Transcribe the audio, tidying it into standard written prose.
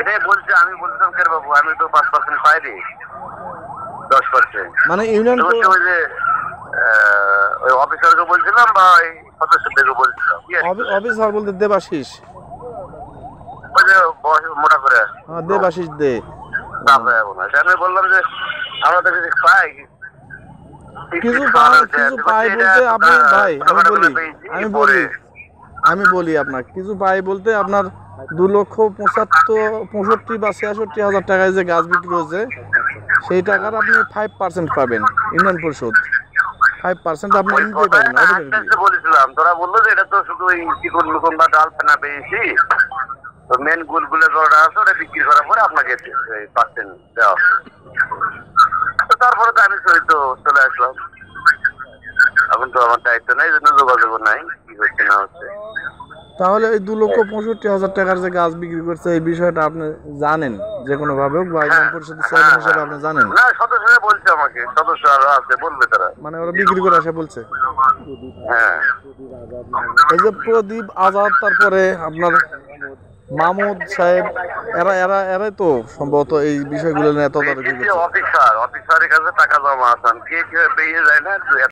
এটাই বলছি, আমি বলছিলাম কে বাবু আমি তো 5% পাইনি, 10%। মানে ইউনিয়ন ওই যে ওই অফিসারকে বলছিলাম বা ওই সদস্যদেরকে বলছিলাম, অফিসার বলতে দেবাশিস, ওই যে মোটা করে দেবাশিস দে। আমি বললাম যে আমরা তো কিছু পাই, কিছু পাই বলতে আপনি ভাই আমি বলি আপনার কিছু পাই বলতে আপনার 2,65,বা 66,000 টাকায় যে গাছ বিক্রি হয়েছে সেই টাকার আপনি 5% পাবেন। ইউনিয়ন পরিষদ 5% আপনি নিতে পারবেন। বলেছিলাম, তোরা বললো যে এটা তো শুধু ওই চিকন মুকন বা ডাল ফেনা পেয়েছি, তো মেন গুলগুলো যেটা আছে ওটা বিক্রি করার পরে আপনাকে পার্সেন্ট দেওয়া হবে। তো তারপরে তো আমি তো চলে আসলাম, এখন তো আমার দায়িত্ব নাই, জন্য যোগাযোগ নাই কি হচ্ছে না হচ্ছে। তাহলে এই 2,65,000 টাকার যে গাছ বিক্রি করছে এই বিষয়টা আপনি জানেন যে কোনো ভাবে হোক বা ইউনিয়ন পরিষদের চেয়ারম্যান হিসেবে আপনি জানেন? না, সদস্যরা বলছে আমাকে, সদস্য আরো আছে, বলবে তারা, মানে ওরা বিক্রি করে আসে বলছে। হ্যাঁ। এই যে প্রদীপ আজাদ, তারপরে আপনার মাহমুদ সাহেব, এরাই তো সম্ভবত এই বিষয়গুলো নিয়ে তদারকি করছে। অফিসারের কাছে টাকা জমা আসান কে পেয়ে যায় না।